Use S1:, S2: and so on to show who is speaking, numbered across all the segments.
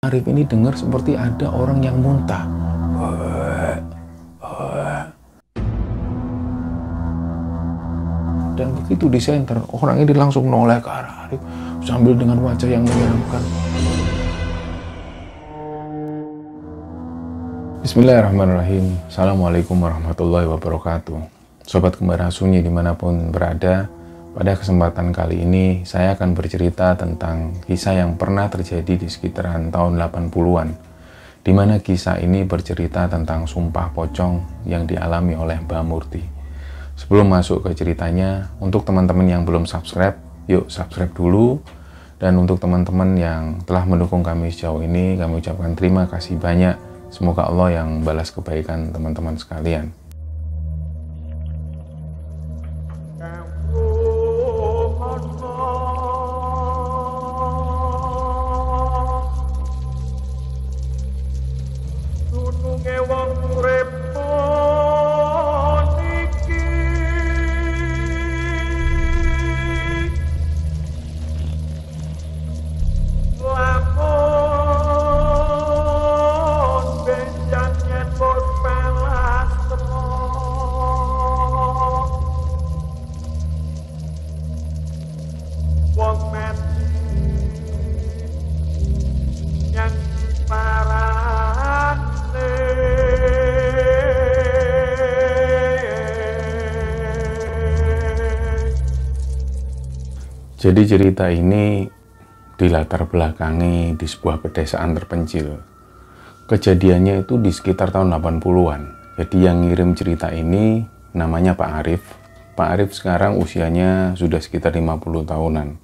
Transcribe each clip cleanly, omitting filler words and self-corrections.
S1: Arif ini dengar seperti ada orang yang muntah. Dan begitu disenter, orang ini langsung noleh ke arah Arif sambil dengan wajah yang menyeramkan. Bismillahirrahmanirrahim. Assalamualaikum warahmatullahi wabarakatuh. Sobat Kembar Sunyi dimanapun berada, pada kesempatan kali ini saya akan bercerita tentang kisah yang pernah terjadi di sekitaran tahun 80-an, di mana kisah ini bercerita tentang sumpah pocong yang dialami oleh Mbah Murti. Sebelum masuk ke ceritanya, untuk teman-teman yang belum subscribe, yuk subscribe dulu. Dan untuk teman-teman yang telah mendukung kami sejauh ini, kami ucapkan terima kasih banyak. Semoga Allah yang balas kebaikan teman-teman sekalian. Jadi cerita ini dilatar belakangi di sebuah pedesaan terpencil. Kejadiannya itu di sekitar tahun 80-an. Jadi yang ngirim cerita ini namanya Pak Arif. Pak Arif sekarang usianya sudah sekitar 50 tahunan.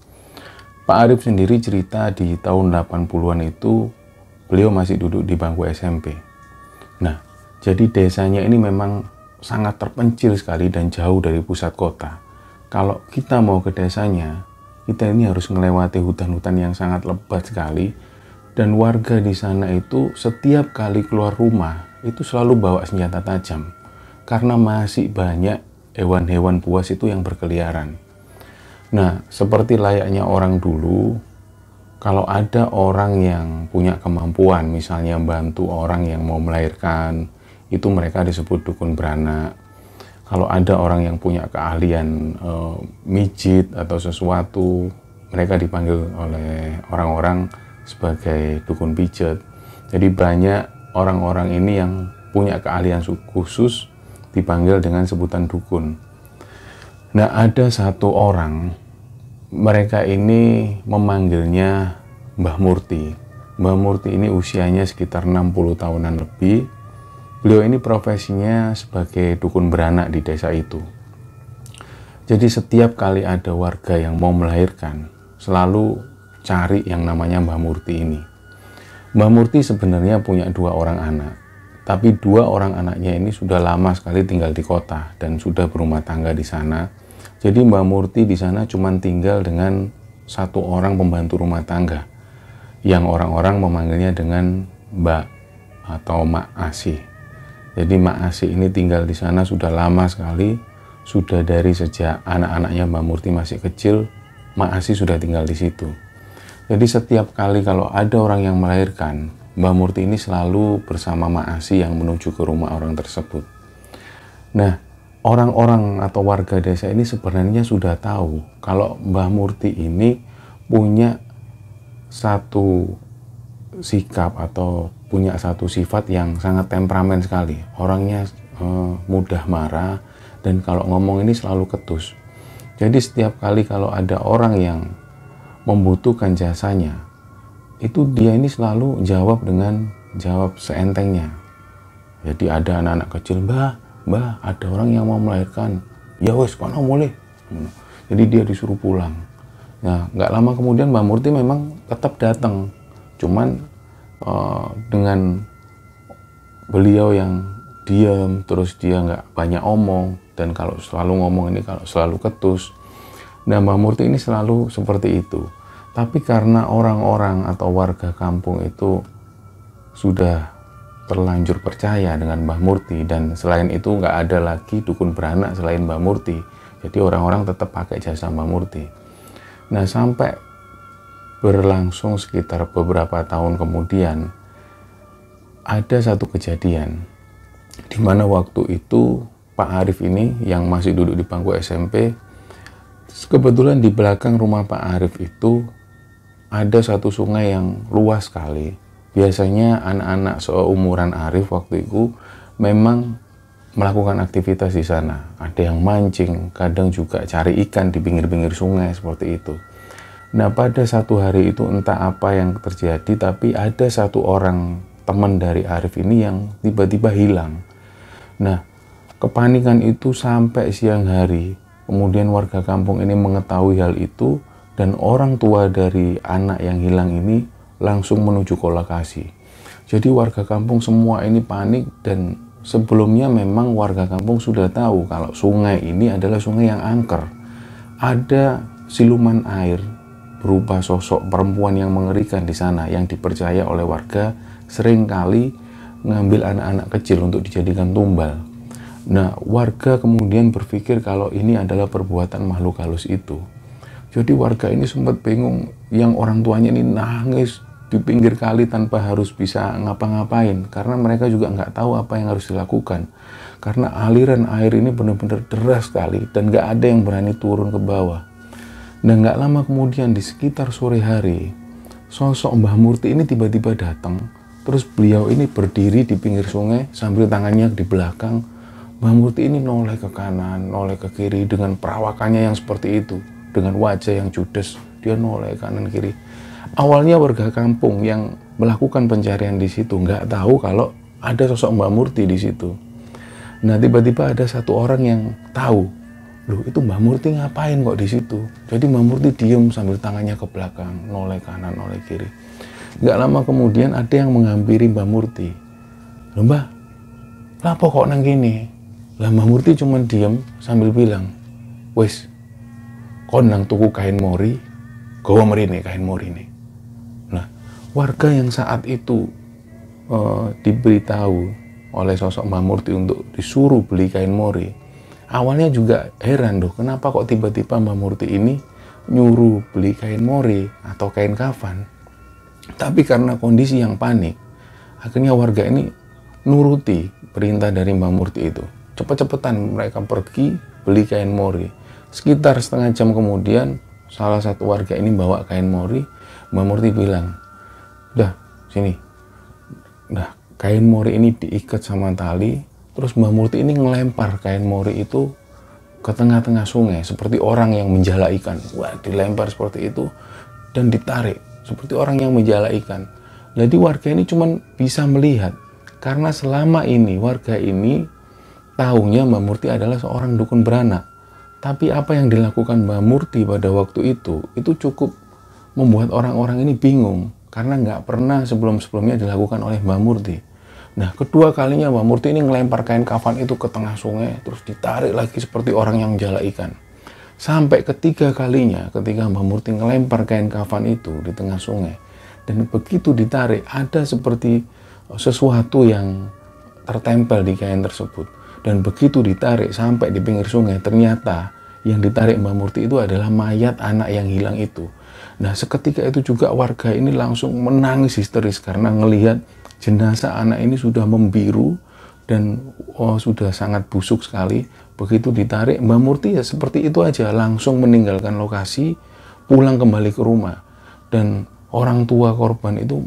S1: Pak Arif sendiri cerita di tahun 80-an itu beliau masih duduk di bangku SMP. Nah, jadi desanya ini memang sangat terpencil sekali dan jauh dari pusat kota. Kalau kita mau ke desanya, kita ini harus melewati hutan-hutan yang sangat lebat sekali, dan warga di sana itu setiap kali keluar rumah itu selalu bawa senjata tajam karena masih banyak hewan-hewan buas itu yang berkeliaran. Nah, seperti layaknya orang dulu, kalau ada orang yang punya kemampuan, misalnya bantu orang yang mau melahirkan, itu mereka disebut dukun beranak. Kalau ada orang yang punya keahlian mijit atau sesuatu, mereka dipanggil oleh orang-orang sebagai dukun pijat. Jadi banyak orang-orang ini yang punya keahlian khusus dipanggil dengan sebutan dukun. Nah, ada satu orang, mereka ini memanggilnya Mbah Murti. Mbah Murti ini usianya sekitar 60 tahunan lebih. Beliau ini profesinya sebagai dukun beranak di desa itu. Jadi setiap kali ada warga yang mau melahirkan, selalu cari yang namanya Mbah Murti ini. Mbah Murti sebenarnya punya 2 orang anak, tapi 2 orang anaknya ini sudah lama sekali tinggal di kota dan sudah berumah tangga di sana. Jadi Mbah Murti di sana cuma tinggal dengan 1 orang pembantu rumah tangga, yang orang-orang memanggilnya dengan Mbak atau Mak Asih. Jadi Mak Asih ini tinggal di sana sudah lama sekali, sudah dari sejak anak-anaknya Mbah Murti masih kecil, Mak Asih sudah tinggal di situ. Jadi setiap kali kalau ada orang yang melahirkan, Mbah Murti ini selalu bersama Mak Asih yang menuju ke rumah orang tersebut. Nah, orang-orang atau warga desa ini sebenarnya sudah tahu kalau Mbah Murti ini punya satu sikap atau punya satu sifat yang sangat temperamen sekali. Orangnya mudah marah, dan kalau ngomong ini selalu ketus. Jadi setiap kali kalau ada orang yang membutuhkan jasanya, itu dia ini selalu jawab dengan jawab seentengnya. Jadi ada anak-anak kecil, Mbah, ada orang yang mau melahirkan. Ya wes, kono boleh. Jadi dia disuruh pulang. Nah, nggak lama kemudian Mbah Murti memang tetap datang. Cuman dengan beliau yang diam, terus dia nggak banyak omong, dan kalau selalu ngomong ini kalau selalu ketus. Nah, Mbah Murti ini selalu seperti itu. Tapi karena orang-orang atau warga kampung itu sudah terlanjur percaya dengan Mbah Murti, dan selain itu nggak ada lagi dukun beranak selain Mbah Murti, jadi orang-orang tetap pakai jasa Mbah Murti. Nah, sampai berlangsung sekitar beberapa tahun kemudian, ada satu kejadian di mana waktu itu Pak Arif ini yang masih duduk di bangku SMP, kebetulan di belakang rumah Pak Arif itu ada satu sungai yang luas sekali. Biasanya anak-anak seumuran Arif waktu itu memang melakukan aktivitas di sana. Ada yang mancing, kadang juga cari ikan di pinggir-pinggir sungai seperti itu. Nah, pada satu hari itu entah apa yang terjadi, tapi ada satu orang teman dari Arif ini yang tiba-tiba hilang. Nah, kepanikan itu sampai siang hari. Kemudian warga kampung ini mengetahui hal itu dan orang tua dari anak yang hilang ini langsung menuju ke lokasi. Jadi warga kampung semua ini panik, dan sebelumnya memang warga kampung sudah tahu kalau sungai ini adalah sungai yang angker. Ada siluman air berupa sosok perempuan yang mengerikan di sana yang dipercaya oleh warga seringkali mengambil anak-anak kecil untuk dijadikan tumbal. Nah, warga kemudian berpikir kalau ini adalah perbuatan makhluk halus itu. Jadi warga ini sempat bingung, yang orang tuanya ini nangis di pinggir kali tanpa harus bisa ngapa-ngapain, karena mereka juga nggak tahu apa yang harus dilakukan. Karena aliran air ini benar-benar deras sekali dan nggak ada yang berani turun ke bawah. Dan nggak lama kemudian di sekitar sore hari, sosok Mbah Murti ini tiba-tiba datang. Terus beliau ini berdiri di pinggir sungai sambil tangannya di belakang. Mbah Murti ini noleh ke kanan, noleh ke kiri dengan perawakannya yang seperti itu. Dengan wajah yang judes, dia noleh kanan kiri. Awalnya warga kampung yang melakukan pencarian di situ nggak tahu kalau ada sosok Mbah Murti di situ. Nah, tiba-tiba ada satu orang yang tahu, loh itu Mbah Murti ngapain kok di situ? Jadi Mbah Murti diem sambil tangannya ke belakang, noleh kanan, noleh kiri. Nggak lama kemudian ada yang menghampiri Mbah Murti. Loh Mbah, lapo kok nang gini? Lah Mbah Murti cuma diem sambil bilang, wes, kon nang tuku kain mori, gawa mrene kain mori nih. Nah, warga yang saat itu diberitahu oleh sosok Mbah Murti untuk disuruh beli kain mori, awalnya juga heran loh, kenapa kok tiba-tiba Mbah Murti ini nyuruh beli kain mori atau kain kafan. Tapi karena kondisi yang panik, akhirnya warga ini nuruti perintah dari Mbah Murti itu. Cepet-cepetan mereka pergi beli kain mori. Sekitar setengah jam kemudian, salah satu warga ini bawa kain mori. Mbah Murti bilang, udah sini, udah kain mori ini diikat sama tali. Terus Mbah Murti ini ngelempar kain mori itu ke tengah-tengah sungai seperti orang yang menjala ikan. Wah, dilempar seperti itu dan ditarik seperti orang yang menjala ikan. Jadi warga ini cuma bisa melihat, karena selama ini warga ini tahunya Mbah Murti adalah seorang dukun beranak. Tapi apa yang dilakukan Mbah Murti pada waktu itu cukup membuat orang-orang ini bingung, karena nggak pernah sebelum-sebelumnya dilakukan oleh Mbah Murti. Nah, kedua kalinya Mbah Murti ini ngelempar kain kafan itu ke tengah sungai, terus ditarik lagi seperti orang yang jala ikan. Sampai ketiga kalinya ketika Mbah Murti ngelempar kain kafan itu di tengah sungai, dan begitu ditarik ada seperti sesuatu yang tertempel di kain tersebut. Dan begitu ditarik sampai di pinggir sungai, ternyata yang ditarik Mbah Murti itu adalah mayat anak yang hilang itu. Nah, seketika itu juga warga ini langsung menangis histeris karena ngelihat jenazah anak ini sudah membiru dan sudah sangat busuk sekali. Begitu ditarik, Mbah Murti ya seperti itu aja, langsung meninggalkan lokasi, pulang kembali ke rumah. Dan orang tua korban itu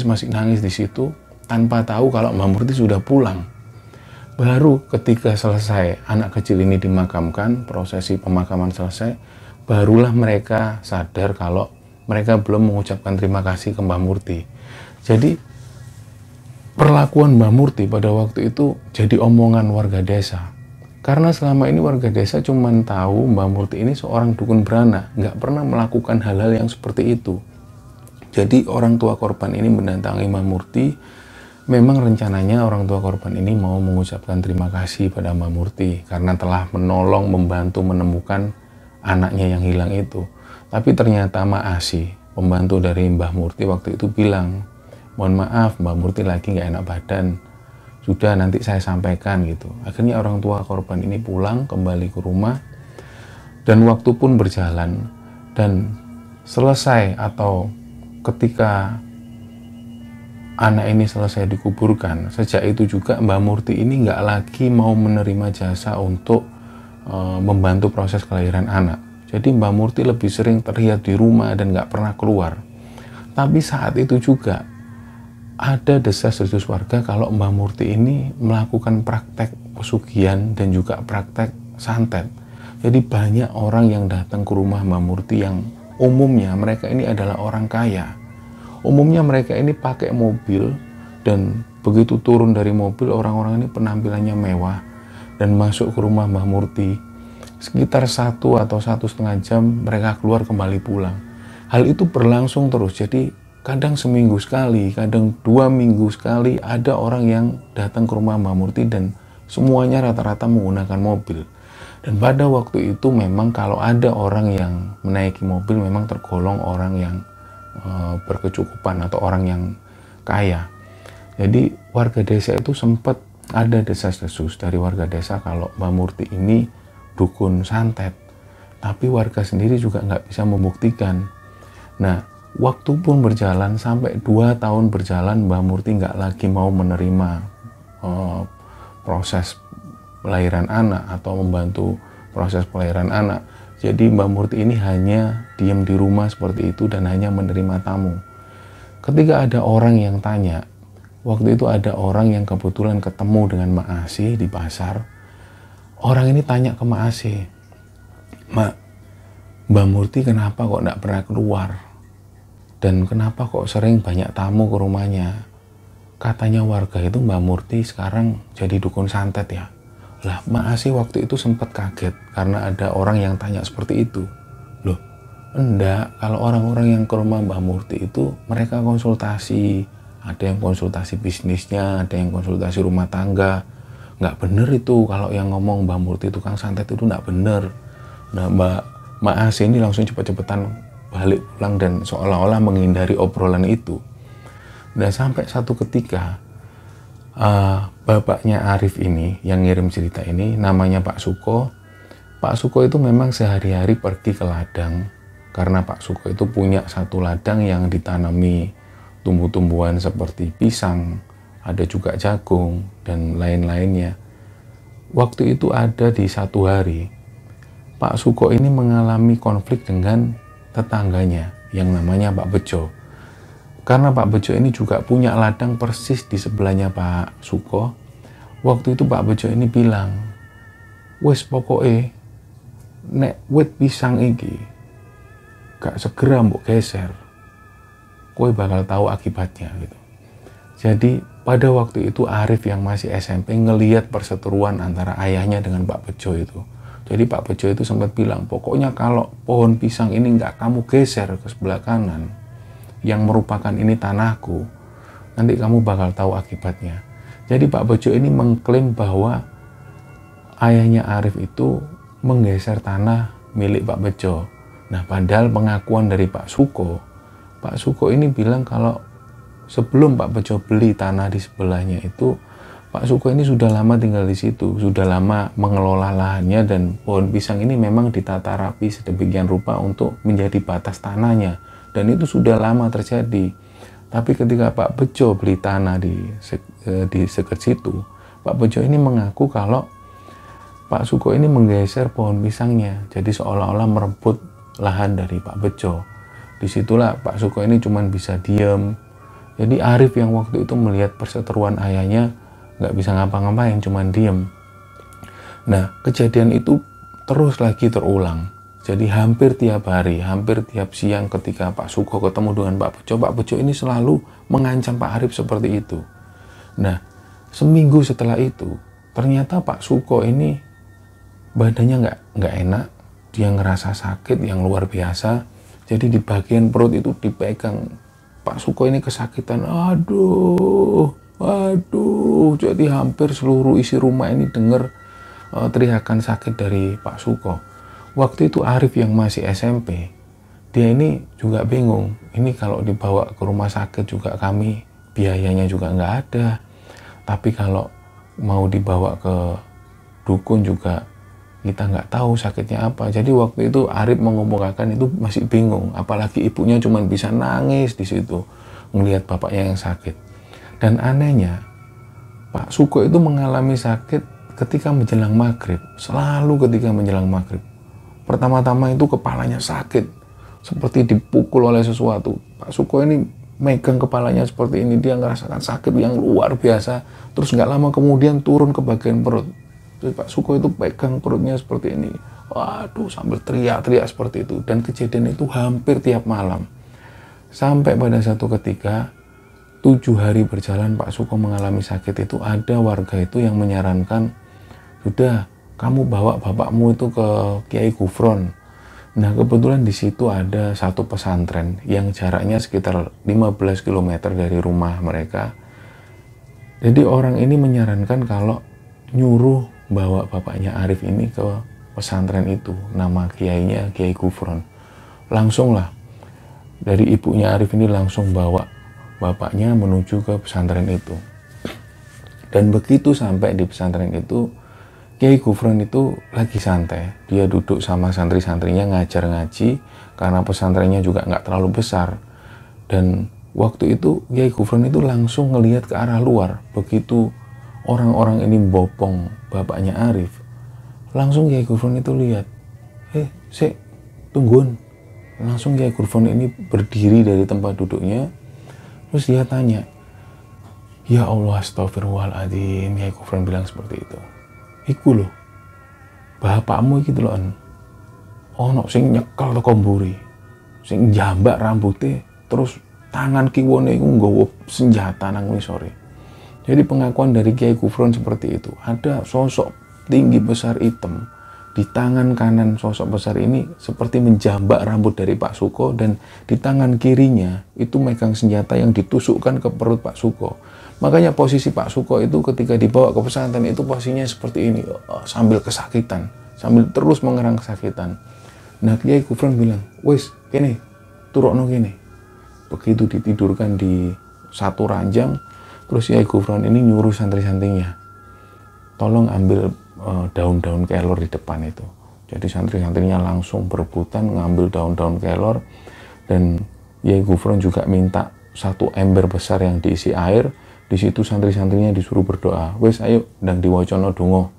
S1: masih nangis di situ tanpa tahu kalau Mbah Murti sudah pulang. Baru ketika selesai anak kecil ini dimakamkan, prosesi pemakaman selesai, barulah mereka sadar kalau mereka belum mengucapkan terima kasih ke Mbah Murti. Jadi perlakuan Mbah Murti pada waktu itu jadi omongan warga desa. Karena selama ini warga desa cuma tahu Mbah Murti ini seorang dukun beranak, nggak pernah melakukan hal-hal yang seperti itu. Jadi orang tua korban ini mendatangi Mbah Murti. Memang rencananya orang tua korban ini mau mengucapkan terima kasih pada Mbah Murti karena telah menolong, membantu menemukan anaknya yang hilang itu. Tapi ternyata Maasi, pembantu dari Mbah Murti waktu itu bilang, mohon maaf Mbah Murti lagi nggak enak badan, sudah nanti saya sampaikan gitu. Akhirnya orang tua korban ini pulang kembali ke rumah, dan waktu pun berjalan, dan selesai atau ketika anak ini selesai dikuburkan, sejak itu juga Mbah Murti ini nggak lagi mau menerima jasa untuk membantu proses kelahiran anak. Jadi Mbah Murti lebih sering terlihat di rumah dan nggak pernah keluar. Tapi saat itu juga ada desas-desus warga kalau Mbah Murti ini melakukan praktek pesugihan dan juga praktek santet. Jadi banyak orang yang datang ke rumah Mbah Murti yang umumnya mereka ini adalah orang kaya. Umumnya mereka ini pakai mobil, dan begitu turun dari mobil orang-orang ini penampilannya mewah dan masuk ke rumah Mbah Murti. Sekitar 1 atau 1,5 jam mereka keluar kembali pulang. Hal itu berlangsung terus, jadi kadang seminggu sekali, kadang 2 minggu sekali ada orang yang datang ke rumah Mbah Murti dan semuanya rata-rata menggunakan mobil. Dan pada waktu itu memang kalau ada orang yang menaiki mobil memang tergolong orang yang berkecukupan atau orang yang kaya. Jadi warga desa itu sempat ada desas-desus dari warga desa kalau Mbah Murti ini dukun santet, tapi warga sendiri juga nggak bisa membuktikan. Nah, waktu pun berjalan sampai 2 tahun berjalan, Mbah Murti nggak lagi mau menerima proses pelahiran anak atau membantu proses pelahiran anak. Jadi Mbah Murti ini hanya diam di rumah seperti itu dan hanya menerima tamu. Ketika ada orang yang tanya, waktu itu ada orang yang kebetulan ketemu dengan Mak Asih di pasar. Orang ini tanya ke Mak Asih, "Mak, Mbah Murti kenapa kok tidak pernah keluar? Dan kenapa kok sering banyak tamu ke rumahnya? Katanya warga itu Mbah Murti sekarang jadi dukun santet ya." Lah, Mak Asih waktu itu sempat kaget karena ada orang yang tanya seperti itu. Loh, enggak, kalau orang-orang yang ke rumah Mbah Murti itu mereka konsultasi, ada yang konsultasi bisnisnya, ada yang konsultasi rumah tangga. Nggak bener itu kalau yang ngomong Mbah Murti tukang santet itu nggak bener. Nah, Mak Asih ini langsung cepet-cepetan balik pulang dan seolah-olah menghindari obrolan itu. Dan sampai satu ketika bapaknya Arif ini yang ngirim cerita ini namanya Pak Suko. Pak Suko itu memang sehari-hari pergi ke ladang karena Pak Suko itu punya satu ladang yang ditanami tumbuh-tumbuhan seperti pisang, ada juga jagung dan lain-lainnya. Waktu itu ada di satu hari Pak Suko ini mengalami konflik dengan tetangganya yang namanya Pak Bejo. Karena Pak Bejo ini juga punya ladang persis di sebelahnya Pak Suko. Waktu itu Pak Bejo ini bilang, "Wes pokoknya nek wit pisang iki gak segera mbok geser, kowe bakal tahu akibatnya," gitu. Jadi pada waktu itu Arif yang masih SMP ngelihat perseteruan antara ayahnya dengan Pak Bejo itu. Jadi Pak Bejo itu sempat bilang, "Pokoknya kalau pohon pisang ini nggak kamu geser ke sebelah kanan, yang merupakan ini tanahku, nanti kamu bakal tahu akibatnya." Jadi Pak Bejo ini mengklaim bahwa ayahnya Arif itu menggeser tanah milik Pak Bejo. Nah, padahal pengakuan dari Pak Suko ini bilang kalau sebelum Pak Bejo beli tanah di sebelahnya itu, Pak Suko ini sudah lama tinggal di situ, sudah lama mengelola lahannya, dan pohon pisang ini memang ditata rapi sedemikian rupa untuk menjadi batas tanahnya. Dan itu sudah lama terjadi. Tapi ketika Pak Bejo beli tanah di dekat situ, Pak Bejo ini mengaku kalau Pak Suko ini menggeser pohon pisangnya. Jadi seolah-olah merebut lahan dari Pak Bejo. Disitulah Pak Suko ini cuma bisa diam. Jadi Arif yang waktu itu melihat perseteruan ayahnya nggak bisa ngapa-ngapain, cuma diem. Nah, kejadian itu terus lagi terulang. Jadi hampir tiap hari, hampir tiap siang ketika Pak Suko ketemu dengan Pak Bejo ini selalu mengancam Pak Arif seperti itu. Nah, seminggu setelah itu, ternyata Pak Suko ini badannya nggak enak, dia ngerasa sakit yang luar biasa. Jadi di bagian perut itu dipegang. Pak Suko ini kesakitan, aduh, jadi hampir seluruh isi rumah ini dengar teriakan sakit dari Pak Suko. Waktu itu Arif yang masih SMP, dia ini juga bingung, ini kalau dibawa ke rumah sakit juga kami biayanya juga nggak ada, tapi kalau mau dibawa ke dukun juga kita nggak tahu sakitnya apa. Jadi waktu itu Arif mengemukakan itu masih bingung, apalagi ibunya cuma bisa nangis di situ melihat bapaknya yang sakit. Dan anehnya Pak Suko itu mengalami sakit ketika menjelang maghrib, selalu ketika menjelang maghrib. Pertama-tama itu kepalanya sakit, seperti dipukul oleh sesuatu. Pak Suko ini megang kepalanya seperti ini, dia ngerasakan sakit yang luar biasa. Terus nggak lama kemudian turun ke bagian perut. Terus Pak Suko itu pegang perutnya seperti ini. Waduh, sambil teriak-teriak seperti itu. Dan kejadian itu hampir tiap malam. Sampai pada satu ketika, 7 hari berjalan Pak Suko mengalami sakit itu, ada warga itu yang menyarankan, sudah kamu bawa bapakmu itu ke Kiai Gufron. Nah kebetulan di situ ada satu pesantren yang jaraknya sekitar 15 km dari rumah mereka. Jadi orang ini menyarankan kalau nyuruh bawa bapaknya Arif ini ke pesantren itu, nama kiainya Kiai Gufron. Langsung lah dari ibunya Arif ini langsung bawa bapaknya menuju ke pesantren itu. Dan begitu sampai di pesantren itu, Kiai Gufron itu lagi santai. Dia duduk sama santri-santrinya ngajar ngaji karena pesantrennya juga nggak terlalu besar. Dan waktu itu Kiai Gufron itu langsung ngelihat ke arah luar. Begitu orang-orang ini bopong bapaknya Arif, langsung Kiai Gufron itu lihat, tungguin. Langsung Kiai Gufron ini berdiri dari tempat duduknya, terus dia tanya, ya Allah, astagfirullahaladzim. Kiai Gufron bilang seperti itu. Iku loh, bapakmu gitu loh, ono sing nyekel teko mburi, sing jambak rambutnya, terus tangan kiwone iku nggawa senjata nang ngisore. Jadi pengakuan dari Kiai Gufron seperti itu. Ada sosok tinggi besar hitam di tangan kanan sosok besar ini seperti menjambak rambut dari Pak Suko, dan di tangan kirinya itu megang senjata yang ditusukkan ke perut Pak Suko. Makanya posisi Pak Suko itu ketika dibawa ke pesantren itu posisinya seperti ini, sambil kesakitan, sambil terus mengerang kesakitan. Nah Kiai Gufron bilang, wes kene, turokno kene. Begitu ditidurkan di satu ranjang, terus Kiai Gufron ini nyuruh santri-santrinya, tolong ambil daun-daun kelor di depan itu. Jadi santri-santrinya langsung berebutan ngambil daun-daun kelor, dan Kiai Gufron juga minta satu ember besar yang diisi air. Di situ santri-santrinya disuruh berdoa. Wes ayo ndang diwacana donga.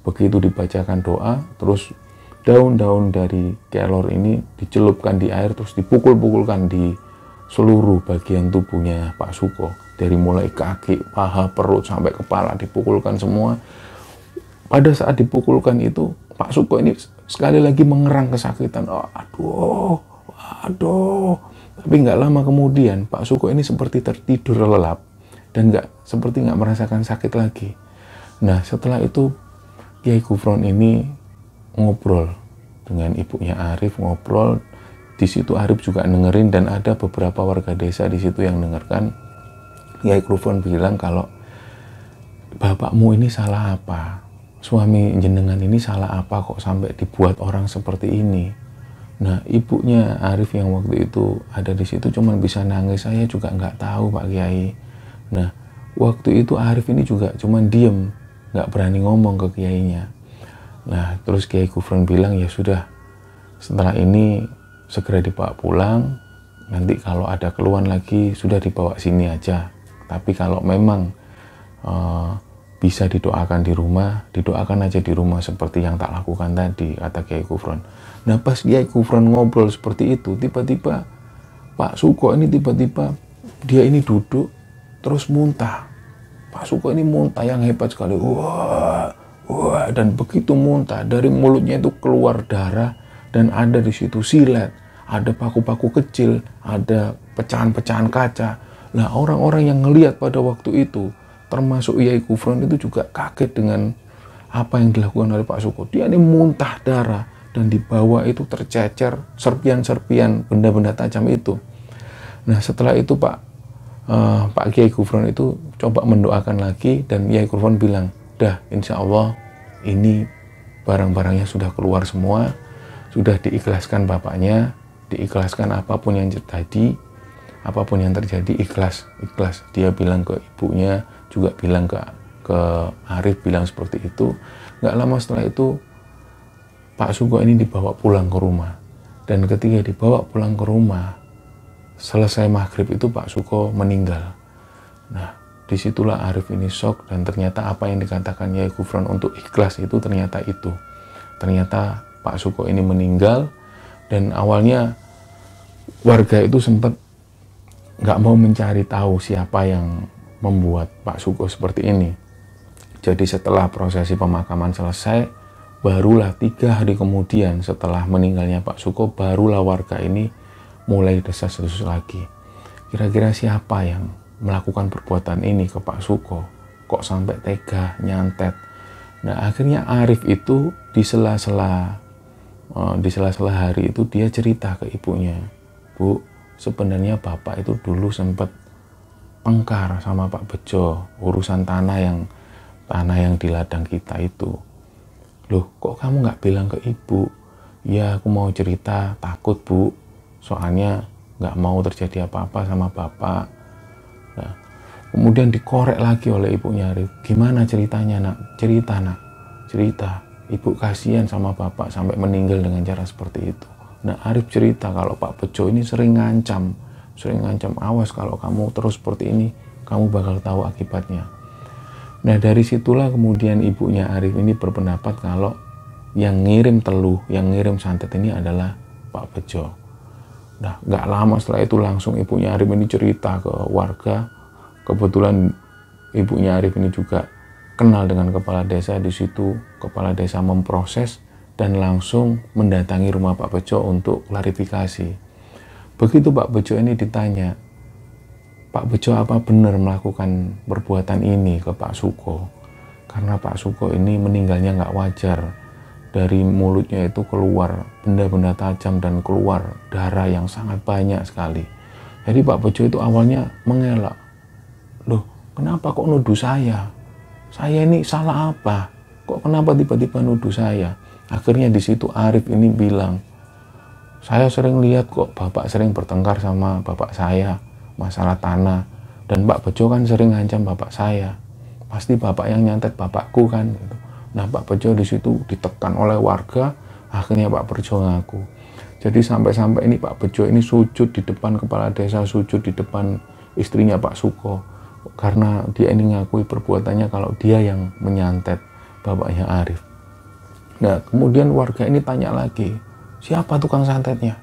S1: Begitu dibacakan doa, terus daun-daun dari kelor ini dicelupkan di air, terus dipukul-pukulkan di seluruh bagian tubuhnya Pak Suko. Dari mulai kaki, paha, perut, sampai kepala dipukulkan semua. Pada saat dipukulkan itu, Pak Suko ini sekali lagi mengerang kesakitan. Aduh. Tapi nggak lama kemudian, Pak Suko ini seperti tertidur lelap. Dan seperti nggak merasakan sakit lagi. Nah setelah itu Kiai Gufron ini ngobrol dengan ibunya Arif, ngobrol. Di situ Arif juga dengerin, dan ada beberapa warga desa di situ yang dengarkan. Kiai Gufron bilang kalau bapakmu ini salah apa? Suami jenengan ini salah apa kok sampai dibuat orang seperti ini? Nah ibunya Arif yang waktu itu ada di situ cuma bisa nangis. Saya juga nggak tahu Pak Kiai. Nah, waktu itu Arif ini juga cuman diem, nggak berani ngomong ke kiainya. Nah, terus Kiai Gufron bilang, ya sudah, setelah ini segera dibawa pulang. Nanti kalau ada keluhan lagi, sudah dibawa sini aja. Tapi kalau memang bisa didoakan di rumah, didoakan aja di rumah seperti yang tak lakukan tadi, kata Kiai Gufron. Nah, pas Kiai Gufron ngobrol seperti itu, tiba-tiba Pak Suko ini tiba-tiba dia ini duduk, terus muntah. Pak Suko ini muntah yang hebat sekali. Wah, dan begitu muntah, dari mulutnya itu keluar darah, dan ada di situ silet, ada paku-paku kecil, ada pecahan-pecahan kaca. Nah, orang-orang yang ngelihat pada waktu itu, termasuk Kiai Gufron itu juga kaget dengan apa yang dilakukan oleh Pak Suko. Dia ini muntah darah, dan di bawah itu tercecer serpian-serpian benda-benda tajam itu. Nah, setelah itu Pak Kiai Gufron itu coba mendoakan lagi, dan Kiai Gufron bilang, dah insya Allah ini barang-barangnya sudah keluar semua, sudah diikhlaskan bapaknya, diikhlaskan apapun yang terjadi, ikhlas. Dia bilang ke ibunya, juga bilang ke Arif, bilang seperti itu. Nggak lama setelah itu Pak Suko ini dibawa pulang ke rumah. Dan ketika dibawa pulang ke rumah, selesai maghrib itu Pak Suko meninggal. Nah, disitulah Arif ini shock, dan ternyata apa yang dikatakan Yai Gufron untuk ikhlas itu ternyata itu. Ternyata Pak Suko ini meninggal, dan awalnya warga itu sempat nggak mau mencari tahu siapa yang membuat Pak Suko seperti ini. Jadi setelah prosesi pemakaman selesai, barulah 3 hari kemudian setelah meninggalnya Pak Suko, barulah warga ini mulai desas-desus lagi. Kira-kira siapa yang melakukan perbuatan ini ke Pak Suko? Kok sampai tega, nyantet? Nah, akhirnya Arif itu di sela-sela hari itu dia cerita ke ibunya, "Bu, sebenarnya Bapak itu dulu sempat tengkar sama Pak Bejo urusan tanah yang di ladang kita itu. Loh, kok kamu nggak bilang ke ibu?" "Ya, aku mau cerita, takut Bu, soalnya nggak mau terjadi apa-apa sama Bapak." Nah, kemudian dikorek lagi oleh ibunya Arif. "Gimana ceritanya Nak? Cerita Nak, cerita. Ibu kasihan sama Bapak sampai meninggal dengan cara seperti itu." Nah, Arif cerita kalau Pak Bejo ini sering ngancam, "Awas kalau kamu terus seperti ini, kamu bakal tahu akibatnya." Nah, dari situlah kemudian ibunya Arif ini berpendapat kalau yang ngirim teluh, yang ngirim santet ini adalah Pak Bejo. Nah, nggak lama setelah itu langsung ibunya Arif ini cerita ke warga. Kebetulan ibunya Arif ini juga kenal dengan kepala desa. Di situ kepala desa memproses dan langsung mendatangi rumah Pak Bejo untuk klarifikasi. Begitu Pak Bejo ini ditanya, "Pak Bejo, apa benar melakukan perbuatan ini ke Pak Suko?" Karena Pak Suko ini meninggalnya nggak wajar. Dari mulutnya itu keluar benda-benda tajam dan keluar darah yang sangat banyak sekali. Jadi Pak Bejo itu awalnya mengelak. "Loh, kenapa kok nuduh saya? Saya ini salah apa? Kok kenapa tiba-tiba nuduh saya?" Akhirnya di situ Arif ini bilang, "Saya sering lihat kok Bapak sering bertengkar sama Bapak saya masalah tanah, dan Pak Bejo kan sering ngancam Bapak saya. Pasti Bapak yang nyantet Bapakku kan." Gitu. Nah, Pak Bejo di situ ditekan oleh warga, akhirnya Pak Bejo ngaku. Jadi sampai-sampai ini Pak Bejo ini sujud di depan kepala desa, sujud di depan istrinya Pak Suko, karena dia ini ngakui perbuatannya kalau dia yang menyantet bapaknya Arif. Nah, kemudian warga ini tanya lagi, "Siapa tukang santetnya?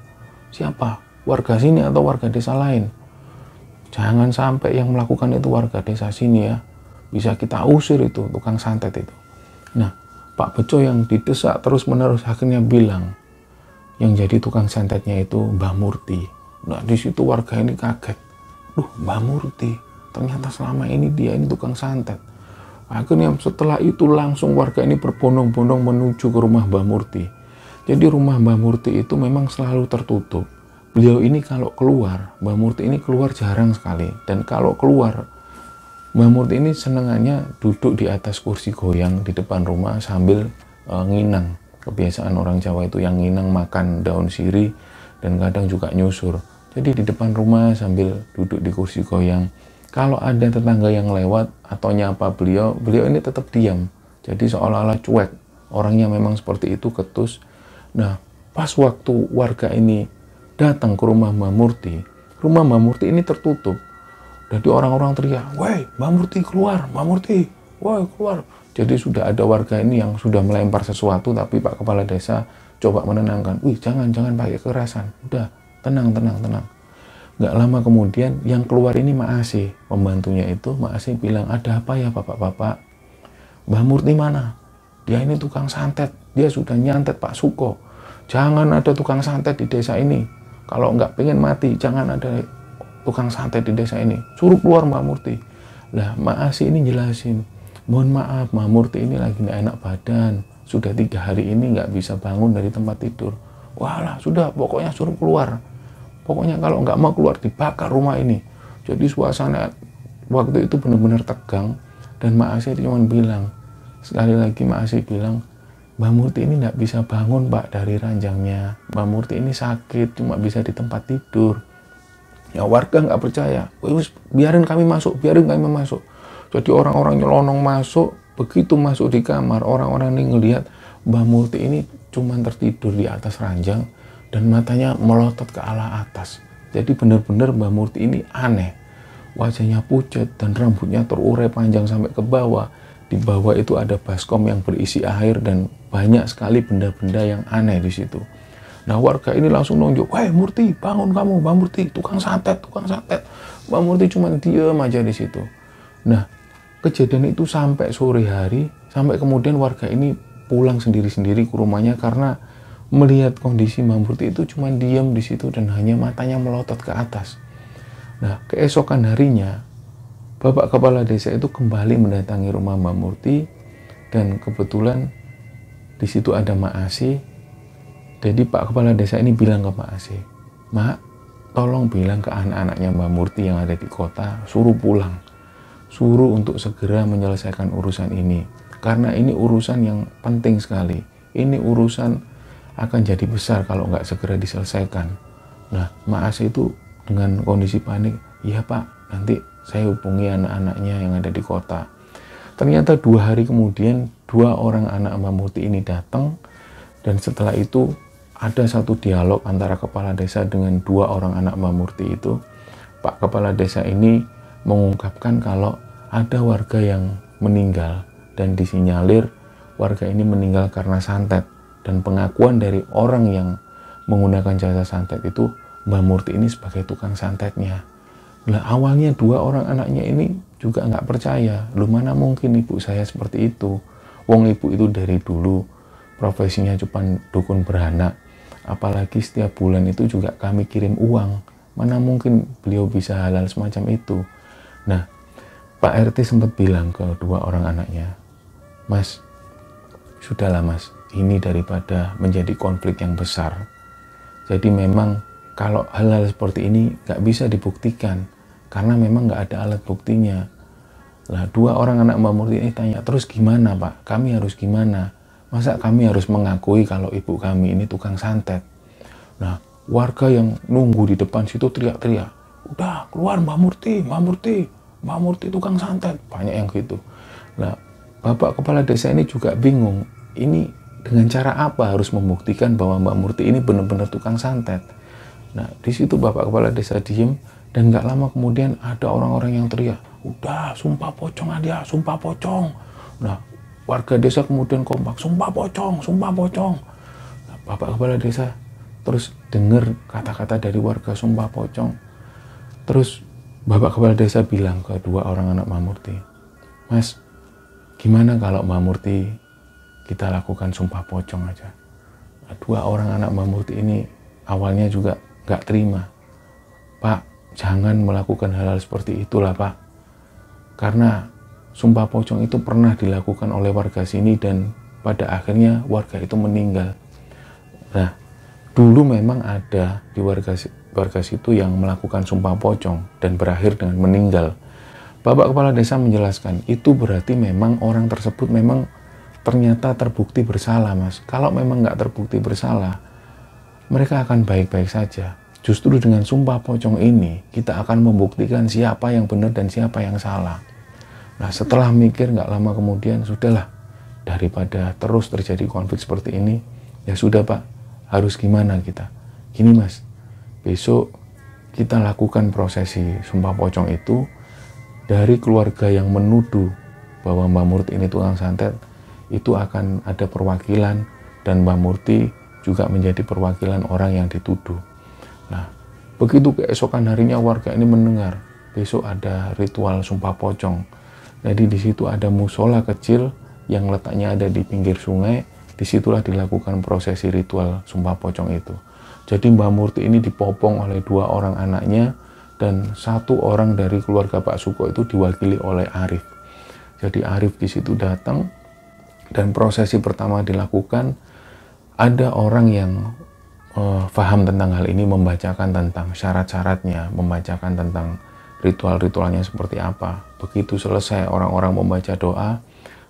S1: Siapa? Warga sini atau warga desa lain? Jangan sampai yang melakukan itu warga desa sini ya. Bisa kita usir itu tukang santet itu." Nah, Pak Bejo yang didesak terus-menerus akhirnya bilang, yang jadi tukang santetnya itu Mbah Murti. Nah, di situ warga ini kaget. "Duh, Mbah Murti, ternyata selama ini dia ini tukang santet." Akhirnya setelah itu langsung warga ini berbondong-bondong menuju ke rumah Mbah Murti. Jadi rumah Mbah Murti itu memang selalu tertutup. Beliau ini kalau keluar, Mbah Murti ini keluar jarang sekali. Dan kalau keluar, Mbah Murti ini senengannya duduk di atas kursi goyang di depan rumah sambil nginang. Kebiasaan orang Jawa itu yang nginang makan daun sirih dan kadang juga nyusur. Jadi di depan rumah sambil duduk di kursi goyang. Kalau ada tetangga yang lewat atau nyapa beliau ini tetap diam. Jadi seolah-olah cuek. Orangnya memang seperti itu, ketus. Nah, pas waktu warga ini datang ke rumah Mbah Murti ini tertutup. Jadi orang-orang teriak, "Woi, Mbah Murti keluar, Mbah Murti, woi keluar." Jadi sudah ada warga ini yang sudah melempar sesuatu, tapi Pak Kepala Desa coba menenangkan. "Wih, jangan pakai kekerasan, udah tenang." Nggak lama kemudian yang keluar ini Mak Asih, pembantunya itu. Mak Asih bilang, "Ada apa ya Bapak-bapak? Mbah Murti mana? Dia ini tukang santet, dia sudah nyantet Pak Suko. Jangan ada tukang santet di desa ini. Kalau nggak pengen mati, jangan ada tukang santet di desa ini. Suruh keluar Mbak Murti." Lah, Mak Asih ini jelasin, "Mohon maaf, Mbak Murti ini lagi nggak enak badan. Sudah 3 hari ini nggak bisa bangun dari tempat tidur." "Walah, sudah, pokoknya suruh keluar. Pokoknya kalau nggak mau keluar, dibakar rumah ini." Jadi suasana waktu itu benar-benar tegang. Dan Mak Asih cuma bilang, sekali lagi Mak Asih bilang, "Mbak Murti ini nggak bisa bangun Pak dari ranjangnya. Mbak Murti ini sakit, cuma bisa di tempat tidur." Ya, warga nggak percaya. "Wis, biarin kami masuk. Jadi orang-orang nyelonong masuk. Begitu masuk di kamar, orang-orang ini ngelihat Mbah Murti ini cuman tertidur di atas ranjang dan matanya melotot ke arah atas. Jadi benar-benar Mbah Murti ini aneh. Wajahnya pucat dan rambutnya terurai panjang sampai ke bawah. Di bawah itu ada baskom yang berisi air dan banyak sekali benda-benda yang aneh di situ. Nah, warga ini langsung nunjuk, "Weh Murti, bangun kamu, Mbah Murti, tukang santet, tukang santet." Mbah Murti cuma diem aja di situ. Nah, kejadian itu sampai sore hari, sampai kemudian warga ini pulang sendiri-sendiri ke rumahnya karena melihat kondisi Mbah Murti itu cuma diam di situ dan hanya matanya melotot ke atas. Nah, keesokan harinya, Bapak Kepala Desa itu kembali mendatangi rumah Mbah Murti dan kebetulan di situ ada Mak Asih. Jadi Pak Kepala Desa ini bilang ke Mak Asih, "Mak, tolong bilang ke anak-anaknya Mbah Murti yang ada di kota, suruh pulang. Suruh untuk segera menyelesaikan urusan ini. Karena ini urusan yang penting sekali. Ini urusan akan jadi besar kalau nggak segera diselesaikan." Nah, Mak Asih itu dengan kondisi panik, "Iya Pak, nanti saya hubungi anak-anaknya yang ada di kota." Ternyata 2 hari kemudian 2 orang anak Mbah Murti ini datang, dan setelah itu ada satu dialog antara kepala desa dengan 2 orang anak Mbah Murti itu. Pak Kepala Desa ini mengungkapkan kalau ada warga yang meninggal dan disinyalir warga ini meninggal karena santet, dan pengakuan dari orang yang menggunakan jasa santet itu Mbah Murti ini sebagai tukang santetnya. Lah awalnya 2 orang anaknya ini juga nggak percaya. Lu mana mungkin ibu saya seperti itu. Wong ibu itu dari dulu profesinya cuma dukun beranak. Apalagi setiap bulan itu juga kami kirim uang. Mana mungkin beliau bisa halal semacam itu. Nah, Pak RT sempat bilang ke 2 orang anaknya, "Mas, sudahlah mas, ini daripada menjadi konflik yang besar. Jadi memang kalau hal-hal seperti ini nggak bisa dibuktikan, karena memang nggak ada alat buktinya." Lah 2 orang anak Mbah Murti ini tanya, "Terus gimana Pak? Kami harus gimana? Masa kami harus mengakui kalau ibu kami ini tukang santet?" Nah, warga yang nunggu di depan situ teriak-teriak, "Udah keluar Mbah Murti, Mbah Murti, Mbah Murti tukang santet." Banyak yang gitu. Nah, Bapak Kepala Desa ini juga bingung. Ini dengan cara apa harus membuktikan bahwa Mbah Murti ini benar-benar tukang santet? Nah, di situ Bapak Kepala Desa diem, dan nggak lama kemudian ada orang-orang yang teriak, "Udah, sumpah pocong aja, sumpah pocong." Nah, warga desa kemudian kompak, "Sumpah pocong, sumpah pocong." Nah, Bapak Kepala Desa terus dengar kata-kata dari warga sumpah pocong. Terus Bapak Kepala Desa bilang ke 2 orang anak Mbah Murti, "Mas, gimana kalau Mbah Murti kita lakukan sumpah pocong aja?" Nah, 2 orang anak Mbah Murti ini awalnya juga nggak terima. "Pak, jangan melakukan hal-hal seperti itulah Pak. Karena sumpah pocong itu pernah dilakukan oleh warga sini dan pada akhirnya warga itu meninggal." Nah, dulu memang ada di warga situ yang melakukan sumpah pocong dan berakhir dengan meninggal. Bapak Kepala Desa menjelaskan, itu berarti memang orang tersebut memang ternyata terbukti bersalah mas. Kalau memang nggak terbukti bersalah, mereka akan baik-baik saja. Justru dengan sumpah pocong ini, kita akan membuktikan siapa yang benar dan siapa yang salah. Nah, setelah mikir nggak lama kemudian, sudahlah, daripada terus terjadi konflik seperti ini, ya sudah Pak, harus gimana kita? Gini mas, besok kita lakukan prosesi sumpah pocong itu. Dari keluarga yang menuduh bahwa Mbah Murti ini tukang santet, itu akan ada perwakilan, dan Mbah Murti juga menjadi perwakilan orang yang dituduh. Nah, begitu keesokan harinya warga ini mendengar besok ada ritual sumpah pocong. Jadi di situ ada musola kecil yang letaknya ada di pinggir sungai. Disitulah dilakukan prosesi ritual sumpah pocong itu. Jadi Mbah Murti ini dipopong oleh 2 orang anaknya, dan 1 orang dari keluarga Pak Suko itu diwakili oleh Arif. Jadi Arif di situ datang, dan prosesi pertama dilakukan. Ada orang yang paham tentang hal ini membacakan tentang syarat-syaratnya, membacakan tentang ritual-ritualnya seperti apa. Begitu selesai orang-orang membaca doa,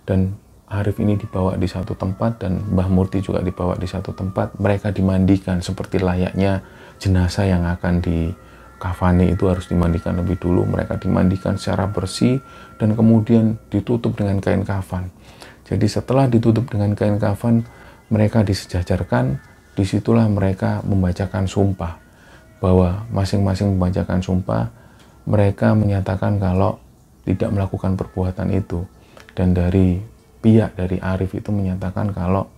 S1: dan Arif ini dibawa di satu tempat dan Mbah Murti juga dibawa di satu tempat. Mereka dimandikan seperti layaknya jenazah yang akan dikafani, itu harus dimandikan lebih dulu. Mereka dimandikan secara bersih dan kemudian ditutup dengan kain kafan. Jadi setelah ditutup dengan kain kafan, mereka disejajarkan, disitulah mereka membacakan sumpah. Bahwa masing-masing membacakan sumpah, mereka menyatakan kalau tidak melakukan perbuatan itu. Dan dari pihak dari Arif itu menyatakan kalau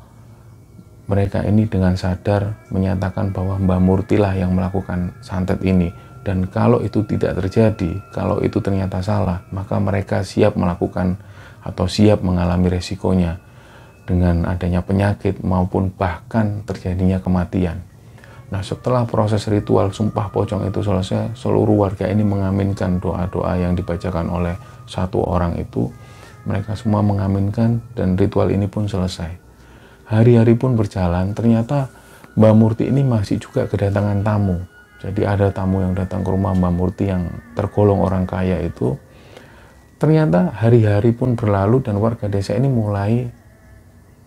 S1: mereka ini dengan sadar menyatakan bahwa Mbah Murti lah yang melakukan santet ini. Dan kalau itu tidak terjadi, kalau itu ternyata salah, maka mereka siap melakukan atau siap mengalami resikonya dengan adanya penyakit maupun bahkan terjadinya kematian. Nah, setelah proses ritual sumpah pocong itu selesai, seluruh warga ini mengaminkan doa-doa yang dibacakan oleh satu orang itu. Mereka semua mengaminkan dan ritual ini pun selesai. Hari-hari pun berjalan, ternyata Mbah Murti ini masih juga kedatangan tamu. Jadi ada tamu yang datang ke rumah Mbah Murti yang tergolong orang kaya itu. Ternyata hari-hari pun berlalu dan warga desa ini mulai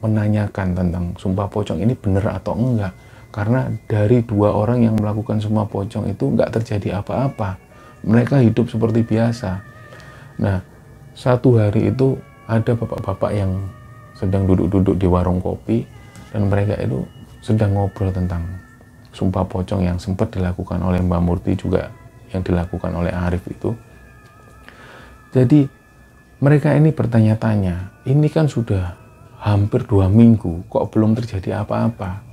S1: menanyakan tentang sumpah pocong ini benar atau enggak. Karena dari dua orang yang melakukan sumpah pocong itu enggak terjadi apa-apa. Mereka hidup seperti biasa. Nah, satu hari itu ada bapak-bapak yang sedang duduk-duduk di warung kopi dan mereka itu sedang ngobrol tentang sumpah pocong yang sempat dilakukan oleh Mbah Murti juga yang dilakukan oleh Arif itu. Jadi mereka ini bertanya-tanya, ini kan sudah hampir 2 minggu kok belum terjadi apa-apa.